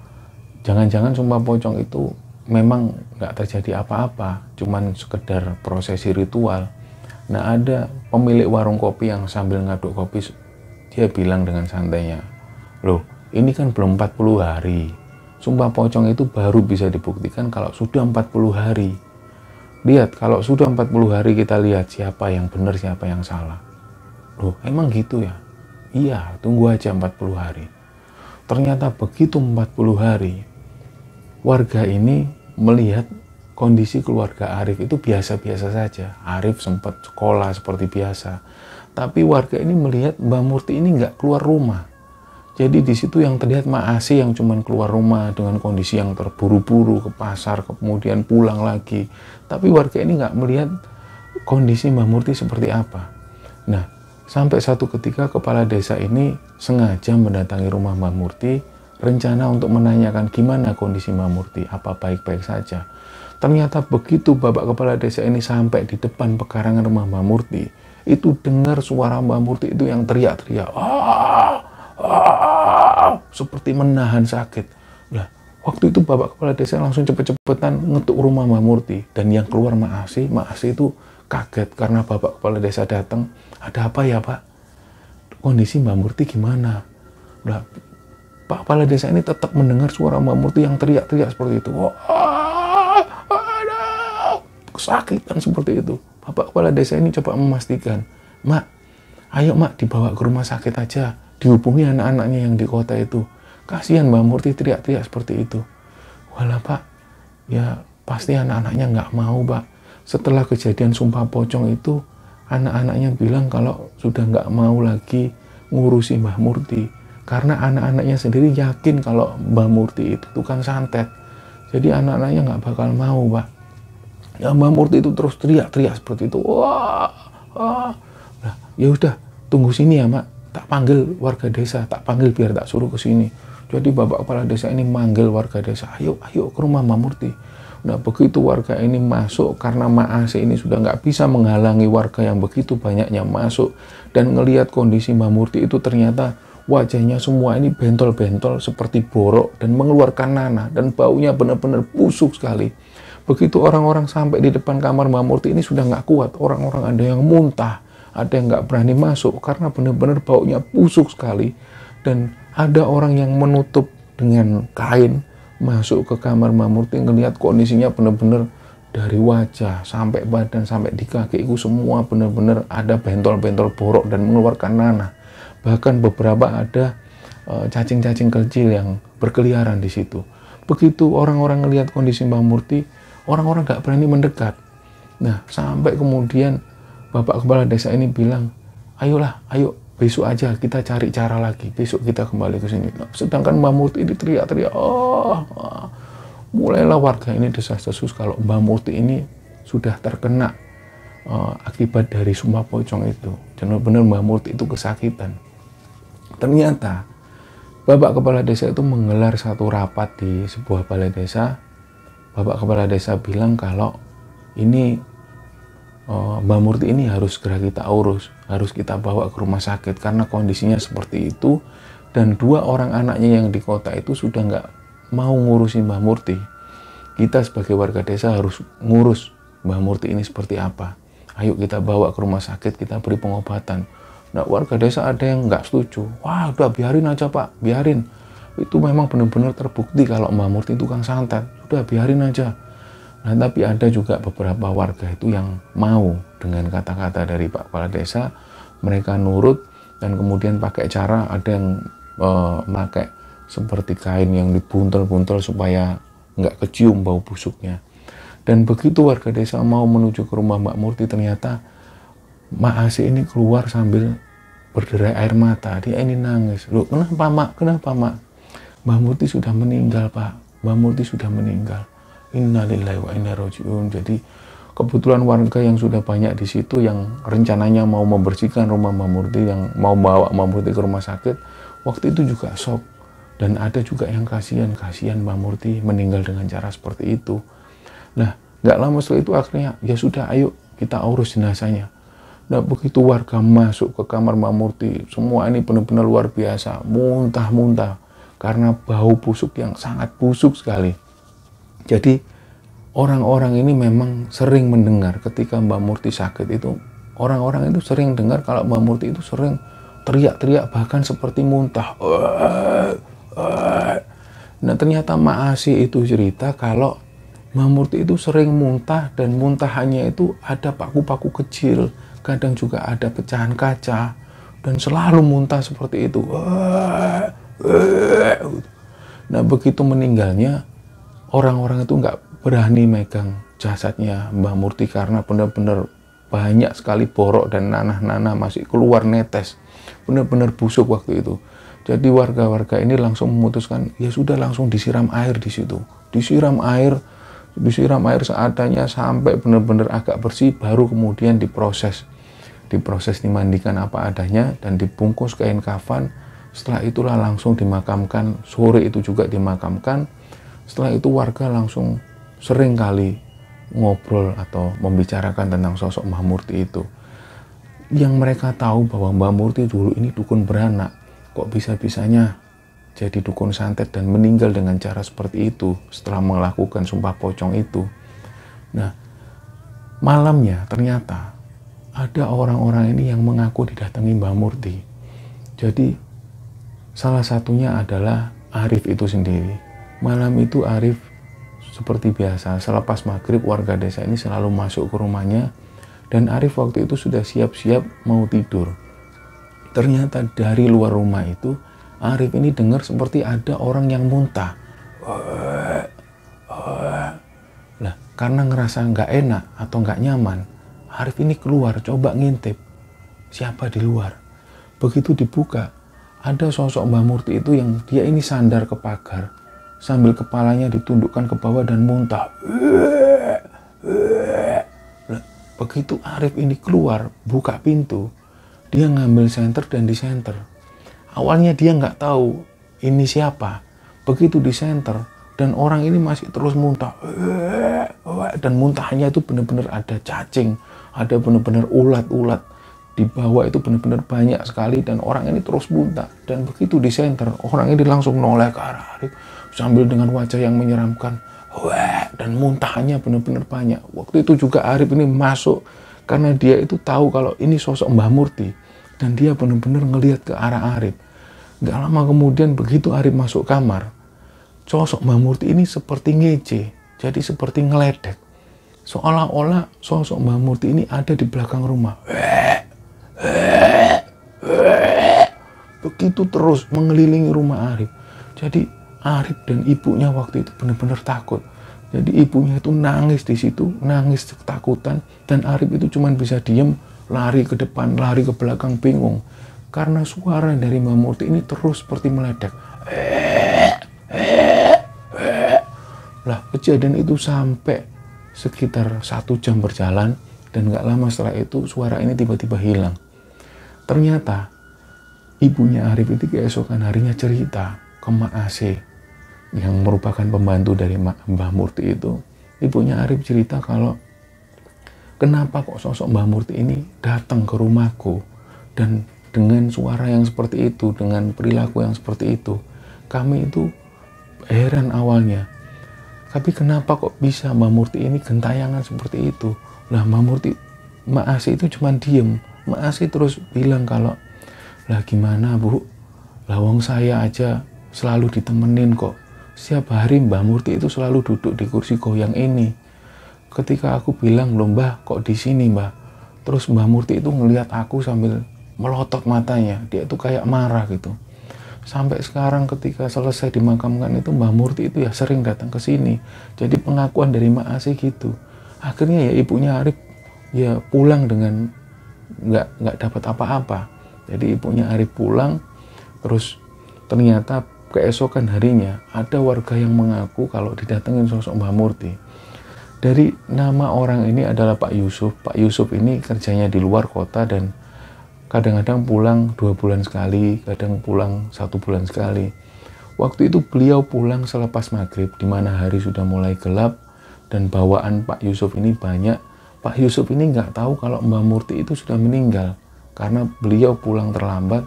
S1: Jangan-jangan sumpah pocong itu memang nggak terjadi apa-apa, cuman sekedar prosesi ritual. Nah, ada pemilik warung kopi yang sambil ngaduk kopi, dia bilang dengan santainya, loh ini kan belum 40 hari. Sumpah pocong itu baru bisa dibuktikan kalau sudah 40 hari. Lihat, kalau sudah 40 hari kita lihat siapa yang benar, siapa yang salah. Loh, emang gitu ya? Iya, tunggu aja 40 hari. Ternyata begitu 40 hari, warga ini melihat kondisi keluarga Arif itu biasa-biasa saja. Arif sempat sekolah seperti biasa. Tapi warga ini melihat Mbah Murti ini nggak keluar rumah. Jadi di situ yang terlihat Mak Asih yang cuman keluar rumah dengan kondisi yang terburu-buru ke pasar, kemudian pulang lagi. Tapi warga ini nggak melihat kondisi Mbah Murti seperti apa. Nah, sampai satu ketika kepala desa ini sengaja mendatangi rumah Mbah Murti, rencana untuk menanyakan gimana kondisi Mbah Murti, apa baik-baik saja. Ternyata begitu bapak kepala desa ini sampai di depan pekarangan rumah Mbah Murti, itu dengar suara Mbah Murti itu yang teriak-teriak, seperti menahan sakit. Lah, waktu itu bapak kepala desa langsung cepet-cepetan ngetuk rumah Mbah Murti, dan yang keluar Mak Asih itu kaget karena bapak kepala desa datang. Ada apa ya Pak? Kondisi Mbah Murti gimana? Lah, Pak kepala desa ini tetap mendengar suara Mbah Murti yang teriak-teriak seperti itu. Kesakitan seperti itu. Bapak kepala desa ini coba memastikan, Mak, ayo Mak dibawa ke rumah sakit aja. Dihubungi anak-anaknya yang di kota itu. Kasihan Mbah Murti teriak-teriak seperti itu. Walah Pak, ya pasti anak-anaknya nggak mau Pak. Setelah kejadian sumpah pocong itu, anak-anaknya bilang kalau sudah nggak mau lagi ngurusi Mbah Murti. Karena anak-anaknya sendiri yakin kalau Mbah Murti itu tukang santet. Jadi anak-anaknya nggak bakal mau Pak. Ya Mbah Murti itu terus teriak-teriak seperti itu. Nah, ya udah, tunggu sini ya Mak. Tak panggil warga desa, tak panggil biar tak suruh ke sini. Jadi bapak kepala desa ini manggil warga desa, ayo ke rumah Mbah Murti. Nah, begitu warga ini masuk, karena Mak Asih ini sudah nggak bisa menghalangi warga yang begitu banyaknya masuk dan ngelihat kondisi Mbah Murti itu ternyata wajahnya semua ini bentol-bentol seperti borok dan mengeluarkan nanah dan baunya benar-benar busuk sekali. Begitu orang-orang sampai di depan kamar Mbah Murti ini sudah nggak kuat, orang-orang ada yang muntah, ada yang nggak berani masuk karena benar-benar baunya busuk sekali. Dan ada orang yang menutup dengan kain masuk ke kamar Mbah Murti, ngelihat kondisinya benar-benar dari wajah sampai badan sampai di kaki itu semua benar-benar ada bentol-bentol borok dan mengeluarkan nanah. Bahkan beberapa ada cacing-cacing kecil yang berkeliaran di situ. Begitu orang-orang ngelihat kondisi Mbah Murti, orang-orang nggak berani mendekat. Nah, sampai kemudian bapak kepala desa ini bilang, ayolah, ayo besok aja kita cari cara lagi, besok kita kembali ke sini. Nah, sedangkan Mbah Murti ini teriak-teriak, mulailah warga ini desas-desus kalau Mbah Murti ini sudah terkena akibat dari sumpah pocong itu. Benar-benar Mbah Murti itu kesakitan. Ternyata Bapak Kepala Desa itu menggelar satu rapat di sebuah balai desa. Bapak Kepala Desa bilang kalau ini Mbak Murti ini harus segera kita urus, harus kita bawa ke rumah sakit karena kondisinya seperti itu, dan 2 orang anaknya yang di kota itu sudah nggak mau ngurusin Mbak Murti. Kita sebagai warga desa harus ngurus Mbak Murti ini seperti apa. Ayo kita bawa ke rumah sakit, kita beri pengobatan. Nah, warga desa ada yang nggak setuju. Wah, udah biarin aja Pak, biarin. Itu memang benar-benar terbukti kalau Mbak Murti tukang santet. Udah biarin aja. Nah, tapi ada juga beberapa warga itu yang mau dengan kata-kata dari Pak Kepala Desa. Mereka nurut dan kemudian pakai cara, ada yang pakai seperti kain yang dibuntel-buntel supaya nggak kecium bau busuknya. Dan begitu warga desa mau menuju ke rumah Mbak Murti, ternyata Mak Asih ini keluar sambil berderai air mata. Dia ini nangis. Loh, kenapa Mak? Kenapa Mak? Mbak Murti sudah meninggal Pak. Mbak Murti sudah meninggal. Innalillahi wa inna rojiun. Jadi kebetulan warga yang sudah banyak di situ yang rencananya mau membersihkan rumah Mbak Murti, yang mau bawa Mbak Murti ke rumah sakit, waktu itu juga shock. Dan ada juga yang kasihan Mbak Murti meninggal dengan cara seperti itu. Nah, nggak lama setelah itu akhirnya ya sudah, ayo kita urus jenazahnya. Nah, begitu warga masuk ke kamar Mbak Murti, semua ini benar-benar luar biasa, muntah-muntah karena bau busuk yang sangat busuk sekali. Jadi orang-orang ini memang sering mendengar ketika Mbak Murti sakit itu, orang-orang itu sering dengar kalau Mbak Murti itu sering teriak-teriak bahkan seperti muntah. Nah, ternyata Mak Asih itu cerita kalau Mbak Murti itu sering muntah, dan muntahannya itu ada paku-paku kecil, kadang juga ada pecahan kaca, dan selalu muntah seperti itu. Nah, begitu meninggalnya, orang-orang itu nggak berani megang jasadnya Mbak Murti karena benar-benar banyak sekali borok dan nanah-nanah masih keluar netes. Benar-benar busuk waktu itu. Jadi warga-warga ini langsung memutuskan, ya sudah langsung disiram air di situ. Disiram air seadanya sampai benar-benar agak bersih, baru kemudian diproses dimandikan apa adanya dan dibungkus kain kafan. Setelah itulah langsung dimakamkan, sore itu juga dimakamkan. Setelah itu warga langsung sering kali ngobrol atau membicarakan tentang sosok Mbah Murti itu. Yang mereka tahu bahwa Mbah Murti dulu ini dukun beranak, kok bisa-bisanya jadi dukun santet dan meninggal dengan cara seperti itu setelah melakukan sumpah pocong itu. Nah, malamnya ternyata ada orang-orang ini yang mengaku didatangi Mbah Murti. Jadi salah satunya adalah Arif itu sendiri. Malam itu Arif seperti biasa, selepas maghrib warga desa ini selalu masuk ke rumahnya, dan Arif waktu itu sudah siap-siap mau tidur. Ternyata dari luar rumah itu Arif ini dengar seperti ada orang yang muntah. Lah, karena ngerasa nggak enak atau nggak nyaman, Arif ini keluar coba ngintip siapa di luar. Begitu dibuka, ada sosok Mbah Murti itu yang dia ini sandar ke pagar sambil kepalanya ditundukkan ke bawah dan muntah. Lah, begitu Arif ini keluar buka pintu, dia ngambil senter dan disenter. Awalnya dia nggak tahu ini siapa. Begitu disenter dan orang ini masih terus muntah, dan muntahnya itu benar-benar ada cacing, ada benar-benar ulat-ulat di bawah itu benar-benar banyak sekali, dan orang ini terus muntah. Dan begitu disenter, orang ini langsung noleh ke arah Arif sambil dengan wajah yang menyeramkan, dan muntahnya benar-benar banyak. Waktu itu juga Arif ini masuk karena dia itu tahu kalau ini sosok Mbah Murti, dan dia benar-benar ngelihat ke arah Arif. Gak lama kemudian begitu Arif masuk kamar, sosok Mbah Murti ini seperti ngece, jadi seperti ngeledek. Seolah-olah sosok Mbah Murti ini ada di belakang rumah. Begitu terus mengelilingi rumah Arif. Jadi Arif dan ibunya waktu itu benar-benar takut. Jadi ibunya itu nangis di situ, nangis ketakutan, dan Arif itu cuma bisa diem, lari ke depan, lari ke belakang, bingung. Karena suara dari Mbah Murti ini terus seperti meledek. Lah, kejadian itu sampai sekitar 1 jam berjalan, dan gak lama setelah itu suara ini tiba-tiba hilang. Ternyata ibunya Arif itu keesokan harinya cerita ke Mak Asih yang merupakan pembantu dari Mbah Murti itu. Ibunya Arif cerita kalau kenapa kok sosok Mbah Murti ini datang ke rumahku dan dengan suara yang seperti itu, dengan perilaku yang seperti itu. Kami itu heran awalnya. Tapi kenapa kok bisa Mbah Murti ini gentayangan seperti itu? Lah Mak Asih itu cuma diem. Mak Asih terus bilang kalau, lah gimana Bu? Lah wong saya aja selalu ditemenin kok. Setiap hari Mbah Murti itu selalu duduk di kursi goyang ini. Ketika aku bilang, loh Mbah kok di sini Mbah? Terus Mbah Murti itu ngelihat aku sambil melotot matanya. Dia itu kayak marah gitu. Sampai sekarang ketika selesai dimakamkan itu Mbah Murti itu ya sering datang ke sini. Jadi pengakuan dari Mak Asih gitu. Akhirnya ya ibunya Arif ya pulang dengan nggak dapat apa-apa. Jadi ibunya Arif pulang, terus ternyata keesokan harinya ada warga yang mengaku kalau didatengin sosok Mbah Murti. Dari nama orang ini adalah Pak Yusuf. Pak Yusuf ini kerjanya di luar kota dan kadang-kadang pulang 2 bulan sekali, kadang pulang 1 bulan sekali. Waktu itu beliau pulang selepas maghrib, di mana hari sudah mulai gelap dan bawaan Pak Yusuf ini banyak. Pak Yusuf ini nggak tahu kalau Mbah Murti itu sudah meninggal karena beliau pulang terlambat.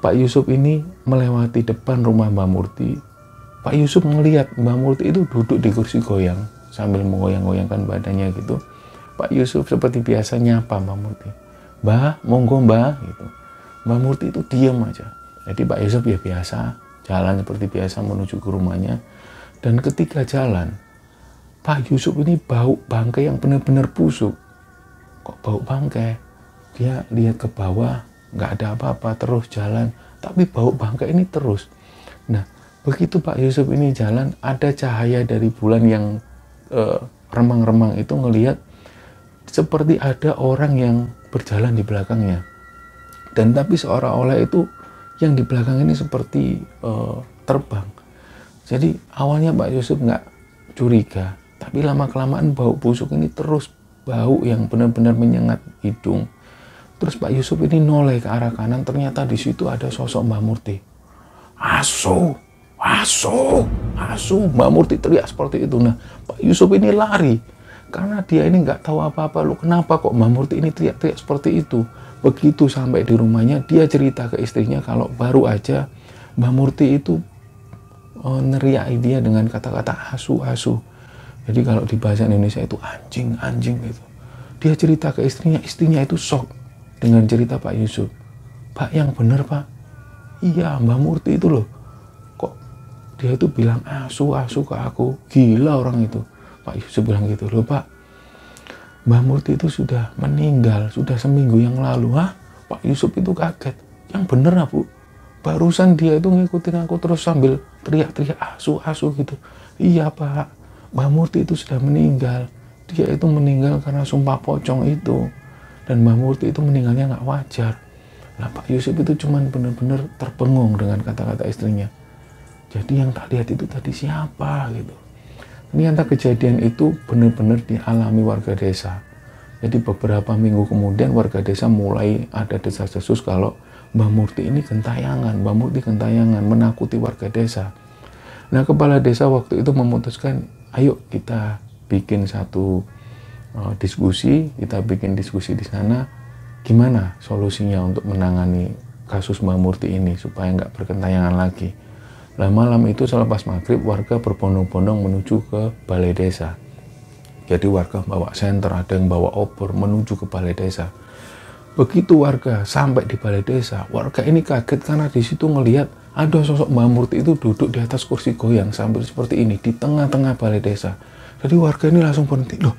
S1: Pak Yusuf ini melewati depan rumah Mbah Murti. Pak Yusuf melihat Mbah Murti itu duduk di kursi goyang sambil menggoyang-goyangkan badannya gitu. Pak Yusuf seperti biasa nyapa Mbah Murti. Mbah, monggo Mbah gitu. Mbah Murti itu diam aja. Jadi Pak Yusuf ya biasa jalan seperti biasa menuju ke rumahnya. Dan ketika jalan, Pak Yusuf ini bau bangkai yang benar-benar busuk. Kok bau bangkai? Dia lihat ke bawah, nggak ada apa-apa, terus jalan. Tapi bau bangkai ini terus. Nah, begitu Pak Yusuf ini jalan, ada cahaya dari bulan yang remang-remang itu ngelihat seperti ada orang yang berjalan di belakangnya. Dan tapi seolah-olah itu yang di belakang ini seperti terbang. Jadi awalnya Pak Yusuf nggak curiga, tapi lama-kelamaan bau busuk ini terus bau yang benar-benar menyengat hidung. Terus Pak Yusuf ini noleh ke arah kanan, ternyata di situ ada sosok Mbah Murti. Asu, asu, asu. Mbah Murti teriak seperti itu. Nah, Pak Yusuf ini lari. Karena dia ini nggak tahu apa-apa, lu kenapa kok Mbah Murti ini teriak-teriak seperti itu. Begitu sampai di rumahnya, dia cerita ke istrinya kalau baru aja Mbah Murti itu neriaki dia dengan kata-kata asu-asu. Jadi kalau di bahasa Indonesia itu anjing-anjing gitu. Dia cerita ke istrinya itu shock dengan cerita Pak Yusuf. Pak, yang bener Pak. Iya, Mbah Murti itu loh. Kok dia itu bilang asu-asu ke aku. Gila orang itu. Pak Yusuf bilang gitu, loh Pak, Mbah Murti itu sudah meninggal, sudah seminggu yang lalu. Hah? Pak Yusuf itu kaget. Yang bener lah Bu, barusan dia itu ngikutin aku terus sambil teriak-teriak asu-asu gitu. Iya Pak, Mbah Murti itu sudah meninggal. Dia itu meninggal karena sumpah pocong itu. Dan Mbah Murti itu meninggalnya nggak wajar. Nah Pak Yusuf itu cuman bener-bener terbengung dengan kata-kata istrinya. Jadi yang tak lihat itu tadi siapa gitu. Ternyata kejadian itu benar-benar dialami warga desa. Jadi beberapa minggu kemudian warga desa mulai ada desas-desus kalau Mbah Murti ini gentayangan, Mbah Murti gentayangan, menakuti warga desa. Nah, kepala desa waktu itu memutuskan, ayo kita bikin satu diskusi, kita bikin diskusi di sana, gimana solusinya untuk menangani kasus Mbah Murti ini supaya nggak bergentayangan lagi. Nah, malam itu selepas maghrib warga berbondong-bondong menuju ke balai desa. Jadi warga bawa senter, ada yang bawa obor menuju ke balai desa. Begitu warga sampai di balai desa, warga ini kaget karena di situ ngelihat ada sosok Mbah Murti itu duduk di atas kursi goyang sambil seperti ini di tengah-tengah balai desa. Jadi warga ini langsung berhenti, loh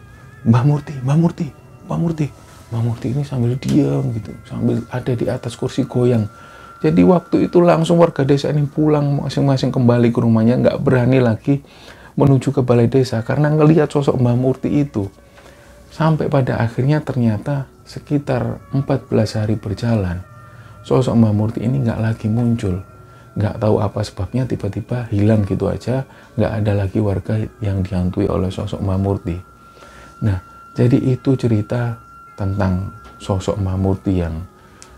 S1: Mbah Murti, Mbah Murti, Mbah Murti. Mbah Murti ini sambil diam gitu, sambil ada di atas kursi goyang. Jadi waktu itu langsung warga desa ini pulang masing-masing kembali ke rumahnya, nggak berani lagi menuju ke balai desa karena ngelihat sosok Mbah Murti itu. Sampai pada akhirnya ternyata sekitar 14 hari berjalan, sosok Mbah Murti ini nggak lagi muncul. Nggak tahu apa sebabnya tiba-tiba hilang gitu aja, nggak ada lagi warga yang dihantui oleh sosok Mbah Murti. Nah, jadi itu cerita tentang sosok Mbah Murti yang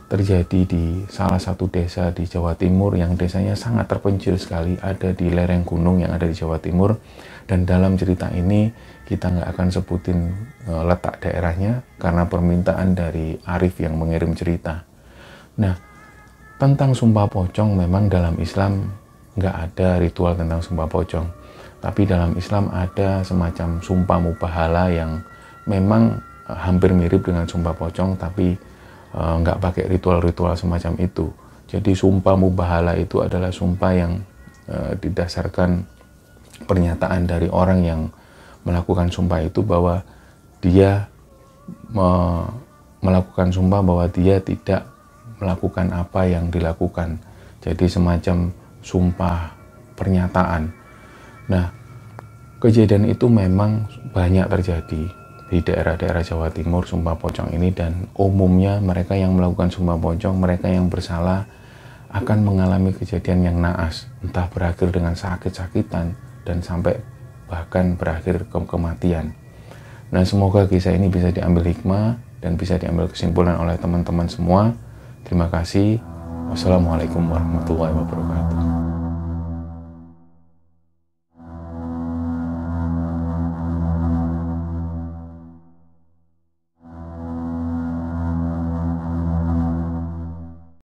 S1: terjadi di salah satu desa di Jawa Timur yang desanya sangat terpencil sekali, ada di lereng gunung yang ada di Jawa Timur. Dan dalam cerita ini kita nggak akan sebutin letak daerahnya karena permintaan dari Arif yang mengirim cerita. Nah, tentang sumpah pocong memang dalam Islam nggak ada ritual tentang sumpah pocong. Tapi dalam Islam ada semacam sumpah mubahala yang memang hampir mirip dengan sumpah pocong, tapi nggak pakai ritual-ritual semacam itu. Jadi sumpah mubahala itu adalah sumpah yang didasarkan pernyataan dari orang yang melakukan sumpah itu bahwa dia melakukan sumpah bahwa dia tidak melakukan apa yang dilakukan. Jadi semacam sumpah pernyataan. Nah, kejadian itu memang banyak terjadi di daerah-daerah Jawa Timur, sumpah pocong ini, dan umumnya mereka yang melakukan sumpah pocong, mereka yang bersalah akan mengalami kejadian yang naas, entah berakhir dengan sakit-sakitan dan sampai bahkan berakhir kematian. Nah, semoga kisah ini bisa diambil hikmah dan bisa diambil kesimpulan oleh teman-teman semua. Terima kasih. Wassalamualaikum warahmatullahi wabarakatuh.